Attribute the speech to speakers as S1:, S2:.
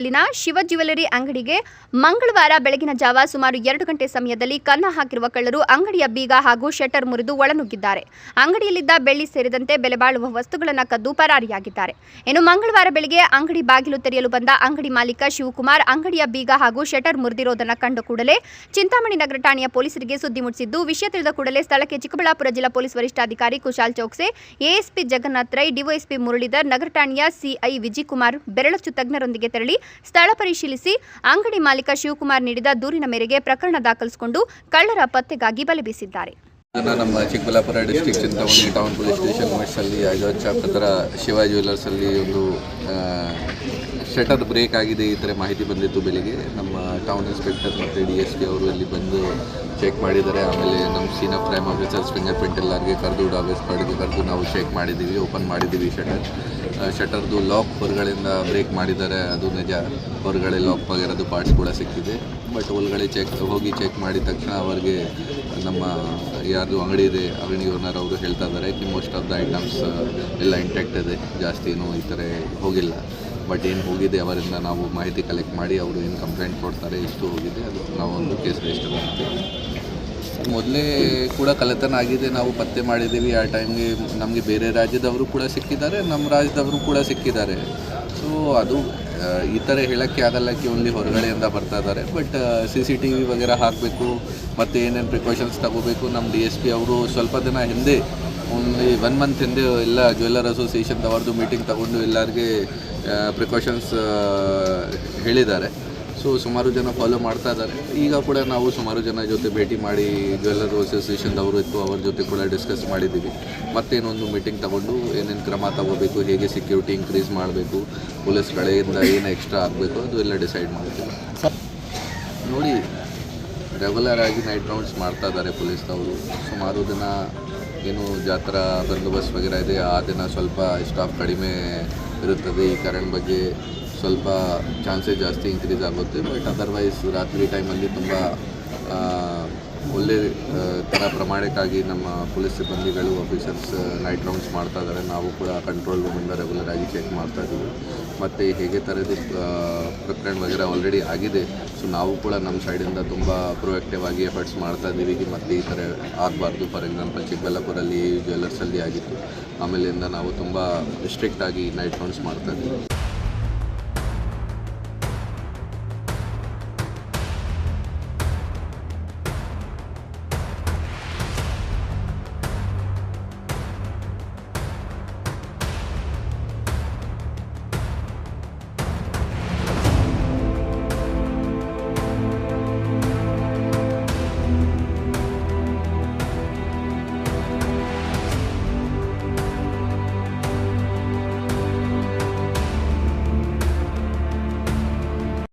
S1: ಇಲ್ಲಿನ ಶಿವ ಜ್ಯುವೆಲರಿ ಅಂಗಡಿಗೆ ಮಂಗಳವಾರ ಬೆಳಗಿನ ಜಾವ ಸುಮಾರು 2 ಗಂಟೆ ಸಮಯದಲ್ಲಿ ಕನ್ನ ಹಾಕಿರುವ ಕಳ್ಳರು ಅಂಗಡಿಯ ಬೀಗ ಹಾಗೂ ಶಟರ್ ಮುರಿದು ಒಳನುಗ್ಗಿದ್ದಾರೆ. ಅಂಗಡಿಯಲ್ಲಿದ್ದ ಬೆಳ್ಳಿ ಸೇರಿದಂತೆ ಬೆಲೆ ಬಾಳುವ ವಸ್ತುಗಳನ್ನು ಕದ್ದು ಪರಾರಿಯಾಗಿದ್ದಾರೆ. ಇನ್ನು ಮಂಗಳವಾರ ಬೆಳಗ್ಗೆ ಅಂಗಡಿ ಬಾಗಿಲು ತೆರೆಯಲು ಬಂದ ಅಂಗಡಿ ಮಾಲೀಕ ಶಿವಕುಮಾರ್ ಅಂಗಡಿಯ ಬೀಗ ಹಾಗೂ ಶಟರ್ ಮುರಿದಿರುವುದನ್ನು ಕಂಡ ಕೂಡಲೇ ಚಿಂತಾಮಣಿ ನಗರ ಠಾಣೆಯ ಪೊಲೀಸರಿಗೆ ಸುದ್ದಿ ಮುಟ್ಟಿಸಿದ್ದು, ವಿಷಯ ತಿಳಿದ ಕೂಡಲೇ ಸ್ಥಳಕ್ಕೆ ಚಿಕ್ಕಬಳ್ಳಾಪುರ ಜಿಲ್ಲಾ ಪೊಲೀಸ್ ವರಿಷ್ಠಾಧಿಕಾರಿ ಕುಶಾಲ್ ಚೌಕ್ಸೆ, ಎಎಸ್ಪಿ ಜಗನ್ನಾಥ್ ರೈ, ಡಿವೈಎಸ್ಪಿ ಮುರಳೀಧರ್, ನಗರ ಠಾಣೆಯ ಸಿಐ ವಿಜಯಕುಮಾರ್ ಬೆರಳಚ್ಚು ತಜ್ಞರೊಂದಿಗೆ ತೆರಳಿ ಸ್ಥಳ ಪರಿಶೀಲಿಸಿ ಅಂಗಡಿ ಮಾಲೀಕ ಶಿವಕುಮಾರ್ ನೀಡಿದ ದೂರಿನ ಮೇರೆಗೆ ಪ್ರಕರಣ ದಾಖಲಿಸಿಕೊಂಡು ಕಳ್ಳರ ಪತ್ತೆಗಾಗಿ ಬಲೆ ಬೀಸಿದ್ದಾರೆ.
S2: ನಮ್ಮ Chikkaballapura district Chintamani town police station ಮೆಟ್ಸಲ್ಲಿ ಐಜಾಜ್ ಚಾಪ್ಟರ್ ಶಿವ ಜ್ಯುವೆಲರ್ಸಲ್ಲಿ ಒಂದು ಶಟರ್ ಬ್ರೇಕ್ ಆಗಿದೆ ಈ ಥರ ಮಾಹಿತಿ ಬಂದಿತ್ತು. ಬೆಳಿಗ್ಗೆ ನಮ್ಮ ಟೌನ್ ಇನ್ಸ್ಪೆಕ್ಟರ್ ಮತ್ತು DSP ಅವರು ಇಲ್ಲಿ ಬಂದು ಚೆಕ್ ಮಾಡಿದ್ದಾರೆ. ಆಮೇಲೆ ನಮ್ಮ scene of crime officers finger print ಎಲ್ಲರಿಗೆ ಕರೆದು ಡಾಗ್ ಸ್ಕ್ವಾಡ್ಗೆ ಕರೆದು ನಾವು ಚೆಕ್ ಮಾಡಿದ್ದೀವಿ, ಓಪನ್ ಮಾಡಿದ್ದೀವಿ. ಶಟರ್ದು ಲಾಕ್ ಹೊರಗಡೆಯಿಂದ ಬ್ರೇಕ್ ಮಾಡಿದ್ದಾರೆ, ಅದು ನಿಜ. ಹೊರಗಡೆ ಲಾಕ್ ಆಗಿರೋದು ಪಾರ್ಟ್ಸ್ ಕೂಡ ಸಿಕ್ಕಿದೆ. ಬಟ್ ಒಳಗಡೆ ಹೋಗಿ ಚೆಕ್ ಮಾಡಿದ ತಕ್ಷಣ ಅವರಿಗೆ ನಮ್ಮ ಯಾರು ಅಂಗಡಿ ಇದೆ ಅಂಗಡಿ ಓನರ್ ಅವರು ಹೇಳ್ತಾ ಇದ್ದಾರೆ ಮೋಸ್ಟ್ ಆಫ್ ದ ಐಟಮ್ಸ್ ಎಲ್ಲ ಇಂಟ್ಯಾಕ್ಟ್ ಇದೆ, ಜಾಸ್ತಿ ಏನೂ ಈ ಥರ ಹೋಗಿಲ್ಲ. ಬಟ್ ಏನು ಹೋಗಿದೆ ಅವರಿಂದ ನಾವು ಮಾಹಿತಿ ಕಲೆಕ್ಟ್ ಮಾಡಿ ಅವರು ಏನು ಕಂಪ್ಲೇಂಟ್ ಕೊಡ್ತಾರೆ ಎಷ್ಟು ಹೋಗಿದೆ ಅದು ನಾವು ಒಂದು ಕೇಸ್ ರಿಜಿಸ್ಟರ್ ಮಾಡ್ತೀವಿ. ಮೊದಲೇ ಕೂಡ ಕಳ್ಳತನ ಆಗಿದೆ, ನಾವು ಪತ್ತೆ ಮಾಡಿದ್ದೀವಿ. ಆ ಟೈಮ್ಗೆ ನಮಗೆ ಬೇರೆ ರಾಜ್ಯದವರು ಕೂಡ ಸಿಕ್ಕಿದ್ದಾರೆ, ನಮ್ಮ ರಾಜ್ಯದವರು ಕೂಡ ಸಿಕ್ಕಿದ್ದಾರೆ. ಸೊ ಅದು ಈ ಥರ ಹೇಳೋಕ್ಕೆ ಆಗಲ್ಲ ಓನ್ಲಿ ಹೊರಗಡೆಯಿಂದ ಬರ್ತಾ ಇದ್ದಾರೆ. ಬಟ್ CCTV ವಗೇರ ಹಾಕಬೇಕು ಮತ್ತು ಏನೇನು ಪ್ರಿಕಾಷನ್ಸ್ ತಗೋಬೇಕು. ನಮ್ಮ DSP ಅವರು ಸ್ವಲ್ಪ ದಿನ ಹಿಂದೆ ಓನ್ಲಿ 1 ಮಂತ್ ಹಿಂದೆ ಎಲ್ಲ ಜ್ಯುವೆಲ್ಲರ್ ಅಸೋಸಿಯೇಷನ್ದವ್ರದ್ದು ಮೀಟಿಂಗ್ ತಗೊಂಡು ಎಲ್ಲರಿಗೆ ಪ್ರಿಕಾಷನ್ಸ್ ಹೇಳಿದ್ದಾರೆ. ಸೊ ಸುಮಾರು ಜನ ಫಾಲೋ ಮಾಡ್ತಾ ಇದ್ದಾರೆ. ಈಗ ಕೂಡ ನಾವು ಸುಮಾರು ಜನ ಜೊತೆ ಭೇಟಿ ಮಾಡಿ ಜ್ಯುವೆಲ್ಲರ್ ಅಸೋಸಿಯೇಷನ್ದವರು ಇತ್ತು, ಅವ್ರ ಜೊತೆ ಕೂಡ ಡಿಸ್ಕಸ್ ಮಾಡಿದ್ದೀವಿ. ಮತ್ತೇನೊಂದು ಮೀಟಿಂಗ್ ತಗೊಂಡು ಏನೇನು ಕ್ರಮ ತಗೋಬೇಕು, ಹೇಗೆ ಸೆಕ್ಯೂರಿಟಿ ಇನ್ಕ್ರೀಸ್ ಮಾಡಬೇಕು, ಪೊಲೀಸ್ ಕಡೆಯಿಂದ ಏನು ಎಕ್ಸ್ಟ್ರಾ ಆಗಬೇಕು ಅದು ಎಲ್ಲ ಡಿಸೈಡ್ ಮಾಡ್ತೀವಿ. ನೋಡಿ, ರೆಗ್ಯುಲರ್ ಆಗಿ ನೈಟ್ ರೌಂಡ್ಸ್ ಮಾಡ್ತಾ ಇದ್ದಾರೆ ಪೊಲೀಸ್ದವರು. ಸುಮಾರು ದಿನ ಏನು ಜಾತ್ರಾ ಬಂದೋಬಸ್ತ್ ವಗೇರ ಇದೆ, ಆ ದಿನ ಸ್ವಲ್ಪ ಸ್ಟಾಫ್ ಕಡಿಮೆ ಇರುತ್ತದೆ. ಈ ಕಾರಣ ಬಗ್ಗೆ ಸ್ವಲ್ಪ ಚಾನ್ಸಸ್ ಜಾಸ್ತಿ ಇನ್ಕ್ರೀಸ್ ಆಗುತ್ತೆ. ಬಟ್ ಅದರ್ವೈಸ್ ರಾತ್ರಿ ಟೈಮಲ್ಲಿ ತುಂಬ ಒಳ್ಳೆ ಥರ ಪ್ರಮಾಣಕ್ಕಾಗಿ ನಮ್ಮ ಪೊಲೀಸ್ ಸಿಬ್ಬಂದಿಗಳು ಆಫೀಸರ್ಸ್ ನೈಟ್ ರೌಂಡ್ಸ್ ಮಾಡ್ತಾ ಇದ್ದಾರೆ. ನಾವು ಕೂಡ ಕಂಟ್ರೋಲ್ ರೂಮಿಂದ ರೆಗ್ಯುಲರ್ ಆಗಿ ಚೆಕ್ ಮಾಡ್ತಾ ಇದ್ದೀವಿ. ಮತ್ತು ಹೇಗೆ ಥರದ ಪ್ರಕರಣ ವಗೇರ ಆಲ್ರೆಡಿ ಆಗಿದೆ. ಸೊ ನಾವು ಕೂಡ ನಮ್ಮ ಸೈಡಿಂದ ತುಂಬ ಪ್ರೊಯಾಕ್ಟಿವ್ ಆಗಿ ಎಫರ್ಟ್ಸ್ ಮಾಡ್ತಾ ಇದ್ದೀವಿ ಮತ್ತು ಈ ಥರ ಆಗಬಾರ್ದು. ಫಾರ್ ಎಕ್ಸಾಂಪಲ್ ಚಿಕ್ಕಬಳ್ಳಾಪುರಲ್ಲಿ ಜ್ಯುವೆಲ್ಲರ್ಸಲ್ಲಿ ಆಗಿತ್ತು, ಆಮೇಲಿಂದ ನಾವು ತುಂಬ ಸ್ಟ್ರಿಕ್ಟಾಗಿ ನೈಟ್ ರೌಂಡ್ಸ್ ಮಾಡ್ತಾ ಇದ್ದೀವಿ.